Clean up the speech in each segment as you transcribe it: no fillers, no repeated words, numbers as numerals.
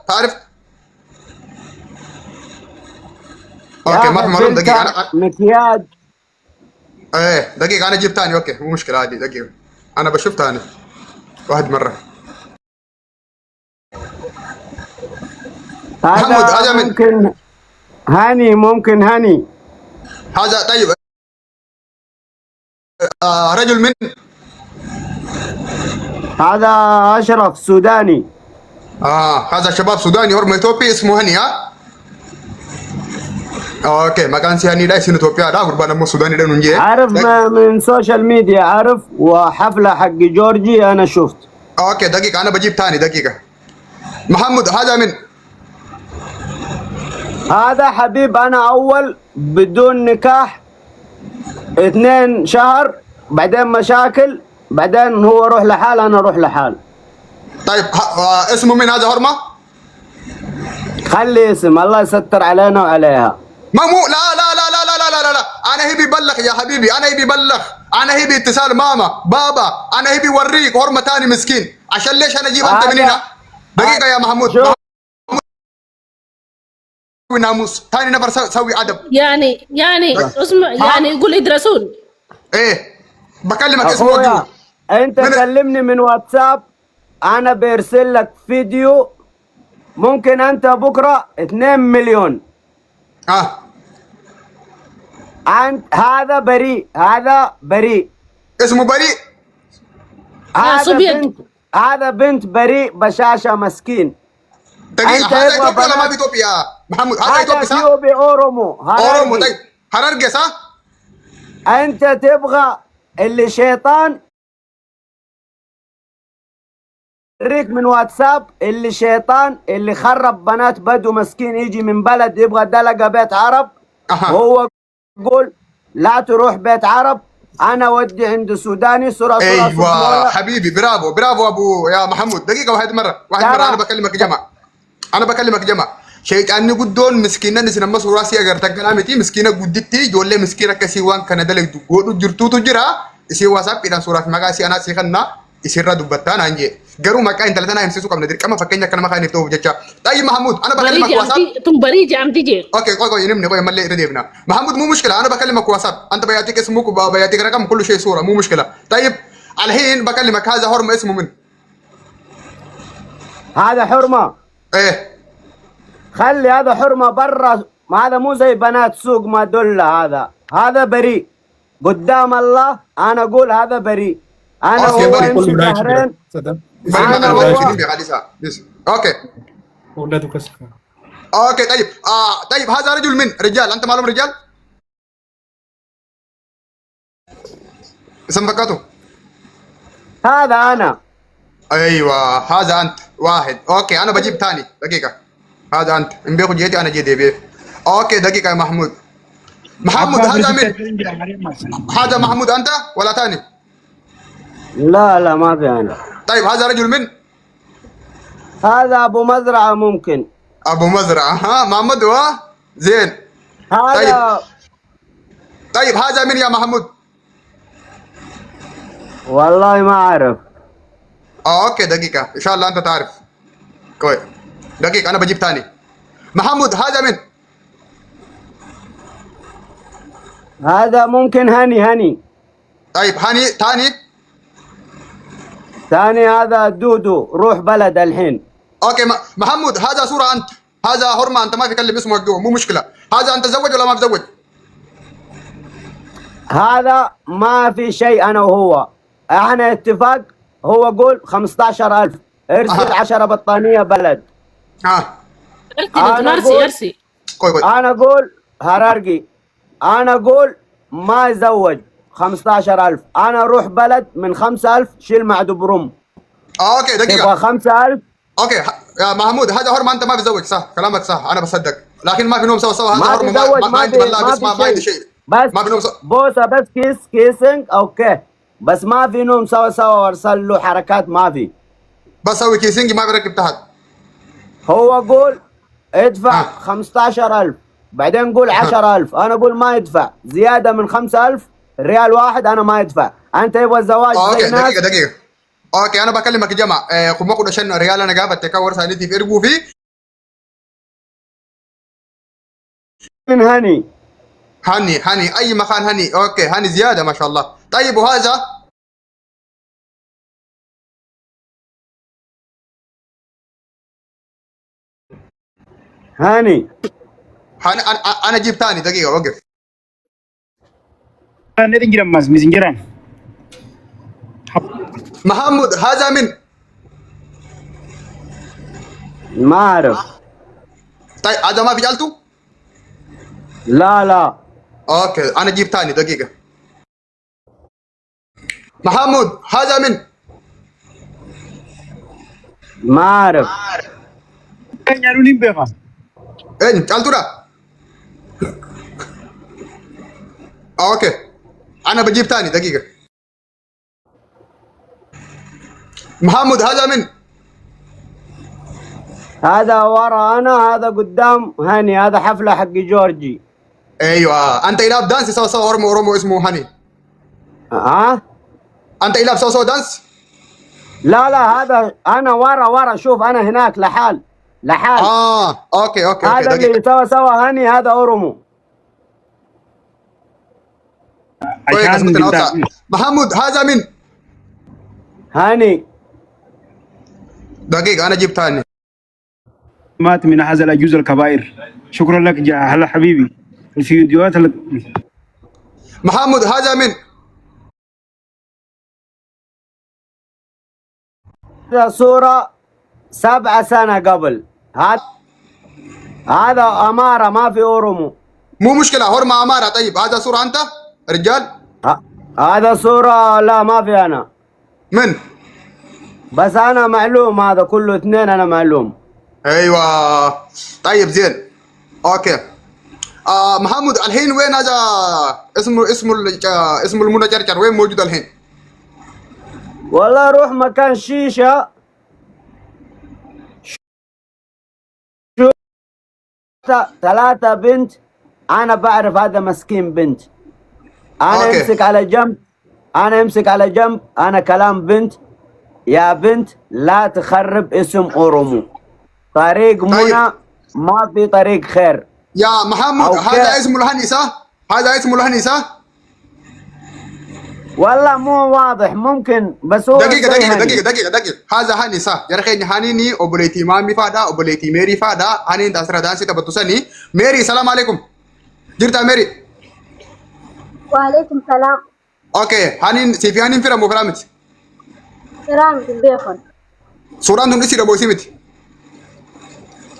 تعرف؟ اوكي ما في معلوم. دقيقة انا مكياج. ايه دقيقة انا اجيب ثاني. اوكي مو مشكلة عادي. دقيقة انا بشوف ثاني واحد مرة. محمود هذا هذا من ممكن هاني، ممكن هاني. هذا طيب. رجل من هذا أشرف سوداني. هذا شباب سوداني هرم اثيوبي اسمه هني. اوكي ما كان هني ده اسمه اثيوبيا ده قربان مو سوداني ده نجي. عارف من سوشيال ميديا، عارف، وحفلة حق جورجي أنا شفت. اوكي دقيقة انا بجيب ثاني. دقيقة محمد هذا من هذا حبيب أنا أول بدون نكاح 2 شهر، بعدين مشاكل، بعدين هو روح لحال أنا أروح لحال. طيب اسمه من هذا هرمة؟ خلي اسم الله يستر علينا وعليها. ما مو لا لا لا لا لا لا لا لا انا هبي بلغ يا حبيبي. انا هبي بلغ. انا هبي اتصال ماما بابا. انا هبي وريك هرمة ثاني مسكين. عشان ليش انا اجيب انت من هنا؟ دقيقة يا محمود. ناموس ثاني نفر سوي ادب. يعني اسمع، يعني يقول يدرسون. ايه بكلمك اسمه وجود. انت كلمني من واتساب، انا برسل لك فيديو، ممكن انت بكره 2 مليون. هذا بريء، هذا بريء. اسمه بريء. هذا بنت بريء بشاشه مسكين. دقيقة هذا اثيوبي ولا ما اثيوبي يا محمود؟ هذا اثيوبي صح؟ اثيوبي اورومو. اورومو. طيب هررقة صح؟ انت تبغى اللي شيطان ريك من واتساب، اللي شيطان اللي خرب بنات بدو مسكين يجي من بلد يبغى دلقة بيت عرب. هو يقول لا تروح بيت عرب، انا ودي عند سوداني صورة. ايوه حبيبي برافو برافو ابو يا محمود. دقيقة واحد مرة انا بكلمك يا جماعة. انا بكلمك يا جماعة. شيطاني قدون مسكينة نسنا مصر راسي اگر تكلامتي مسكينة قدتي جولة مسكينة كسيوان كان دلق دقو جرتو تجرا يسي واساب الى صورة مغاسي انا سيخنا يسير دبتان انجي قرو مكاين تلتنا يمسسو كم ندير كما فكينا كان ما خاني تو جچا. طيب محمود انا بكلمك واساب. تم بريجي عم تيجي. اوكي كوي ينمني كوي ملي رديبنا. محمود مو مشكلة انا بكلمك واساب. انت بياتيك اسمك وبياتيك رقم كل شيء صورة مو مشكلة. طيب الحين بكلمك هذا حرمة اسمه من؟ هذا حرمة. ايه خلي هذا حرمة برا، هذا مو زي بنات سوق ما دل. هذا بريء قدام الله. انا اقول هذا بريء. انا هو يمشي شهرين. اوكي اوكي طيب طيب هذا رجل من رجال. انت معلوم رجال؟ اسم فكاته. هذا انا. ايوه هذا انت واحد. اوكي انا بجيب ثاني. دقيقة هذا انت امبيخو جيتي انا جيتي بيه. اوكي دقيقة يا محمود. محمود هذا من؟ هذا محمود انت ولا ثاني؟ لا ما في انا. طيب هذا رجل من؟ هذا ابو مزرعة ممكن. ابو مزرعة. محمد زين. هذا طيب هذا من يا محمود؟ والله ما اعرف. اوكي دقيقة ان شاء الله انت تعرف. كويس. دقيقة انا بجيب ثاني. محمود هذا من؟ هذا ممكن هاني. طيب هاني ثاني هذا دودو روح بلد الحين. اوكي محمود هذا صورة انت. هذا حرمة انت ما في كلم اسمك جوا مو مشكلة. هذا انت تزوج ولا ما متزوج؟ هذا ما في شيء انا وهو، احنا اتفاق. هو قول 15,000 ارسل 10 بطانية بلد. ارسي انا اقول هرارقي. انا اقول ما يزوج 15,000. انا اروح بلد من 5,000 شيل مع دبرم. اوكي دقيقة. تبغى 5,000. اوكي يا محمود هذا هرمة انت ما بتزوج صح؟ كلامك صح انا بصدق. لكن ما في نوم سوا. هذا هرمة ما عندي ملابس ما عندي شيء. بس ما في نوم سوا. بوسه بس كيسنج اوكي، بس ما في نوم سوا وارسل له حركات ما في. بس سوي كيسنج ما بركب تحت. هو قول ادفع 15,000 بعدين قول 10,000. انا اقول ما يدفع زياده من 5,000 ريال واحد. انا ما يدفع. انت يبغى الزواج اوكي دقيقة. اوكي انا بكلمك يا جماعة. خمكوا عشان ريال انا قابلت تكور ثانيتي في ارجو فيه من هني. هني اي مكان هني. اوكي هني زياده ما شاء الله. طيب وهذا هاني. انا جيب ثاني دقيقه وقف. انا نجرم ماس مزنجران محمد هذا من ما اعرف. طيب هذا ما في جالته. لا اوكي انا جيب ثاني دقيقه. محمد هذا من ما اعرف. كان يعلونين بيغا اين جالته ده. اوكي انا بجيب ثاني دقيقه. محمد هذا من هذا ورا انا، هذا قدام هاني، هذا حفله حق جورجي. ايوه انت يلعب دانس سوا سوا ورمو اسمه هاني. ها انت يلعب سوا سوا دانس. لا هذا انا ورا شوف انا هناك لحال. اوكي هذا اللي سوا هاني، هذا اورمو. محمد هذا من هاني. دقيقة أنا جبت ثاني. مات من هذا الجزء الكبائر. شكرا لك هلا حبيبي الفيديوهات محمد هذا من هذا صورة 7 سنة قبل. هذا أمارة ما في أورمو. مو مشكلة هرمة أمارة. طيب هذا صورة أنت رجال. هذا صورة لا ما في أنا. من بس أنا معلوم، هذا كله 2 أنا معلوم. أيوة طيب زين أوكي. محمد الحين وين هذا اسمه المنجرجر وين موجود الحين؟ والله روح مكان شيشة. شو 3 بنت، أنا بعرف هذا مسكين بنت. أنا امسك على جنب. أنا كلام بنت. يا بنت لا تخرب اسم أورمو. طريق منى ما في طريق خير يا محمد. هذا اسمه الهني صح؟ والله مو واضح، ممكن بس هو دقيقة. هذا هني صح يا رخي. هنيني أبوليتي مامي فادا أبوليتي ميري فادا هني داسرة دانسي تبتوسني. ميري السلام عليكم. جرتا ميري. وعليكم السلام. اوكي هني سيفي هني فيرا مو فرامت. فرامت بيخون. سوران دون نسي ربو سيمتي.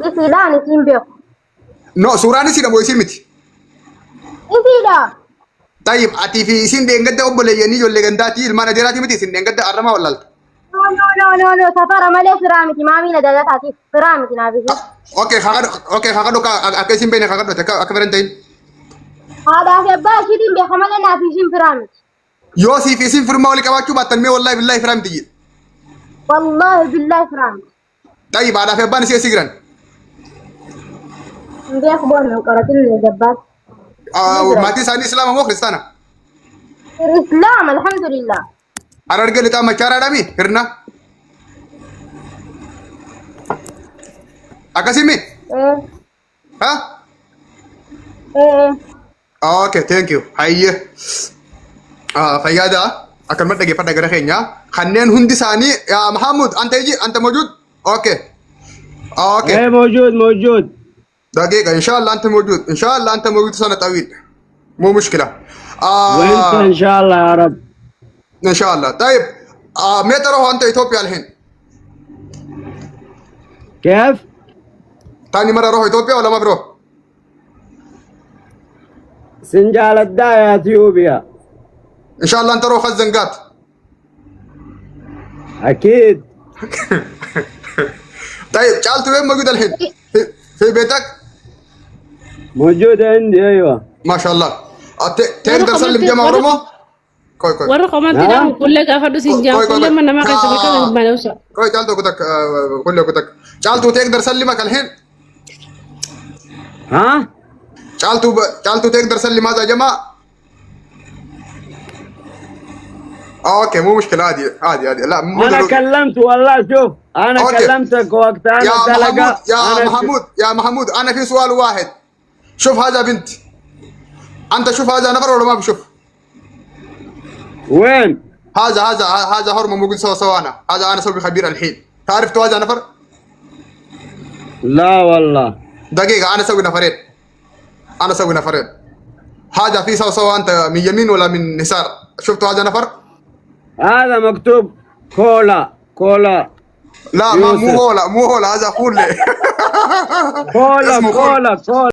نسي لا نسيم بيخون. نو سوران نسي ربو سيمتي. نسي لا. طيب اتي في سين دي غدا اوبلي يني يولي غنداتي المانا ديراتي متي سين دي غدا ارما ولا نو سفارة مالي فرامتي مامي ندالتاتي فرامتي نابيسي. اوكي خاغدو اكيسين بيني خاغدو تكا اكبرنتين. هذا في باشي دين بيخمل نافيسين فرامتي. يوسي في سين فرما ولي كواچو باتن والله بالله فرامتي. والله بالله فرامتي. طيب هذا في بان سي سيغران. بيخبون قراتين الجبات. ماتي ساني اسلام مو كريستانا. الاسلام الحمد لله. ارجل تا مچارا دامي هرنا. اكاسيمي. ها؟ اوكي ثانك يو. هاي فيادا akan mata pada geraknya خنين هندي ثاني يا محمد انت موجود. اوكي ايه موجود دقيقة ان شاء الله انت موجود سنة طويل مو مشكلة. وانت ان شاء الله يا رب. ان شاء الله. طيب متى تروح انت اثيوبيا الحين؟ كيف؟ ثاني مرة اروح اثيوبيا ولا ما بروح؟ سنجال الداية اثيوبيا ان شاء الله انت روح الزنقات. اكيد. طيب جالتو وين موجود الحين؟ في بيتك؟ موجود عندي ايوه. ما شاء الله. تقدر تسلم جماعة روما؟ كوي ورقم انت ده كل قافدو سنجام كل ما ما كان سبكه ما نوصل. كوي جالتو كتك كتك جالتو تقدر سلمك الحين؟ ها؟ جالتو تقدر سلم هذا جماعة؟ اوكي مو مشكلة عادي لا مو انا كلمت والله شوف انا كلمتك وقت انا يا محمود انا في سؤال واحد. شوف هذا بنت، انت شوف هذا نفر ولا ما بشوف؟ وين؟ هذا هرمون موجود سوا انا، هذا انا سوي خبير الحين، تعرف هذا نفر؟ لا والله. دقيقة انا اسوي نفرين، انا اسوي نفرين. هذا في سوا انت من يمين ولا من يسار؟ شفتوا هذا نفر؟ هذا مكتوب كولا كولا. لا ما مو هولا هذا خول كولا كولا كولا.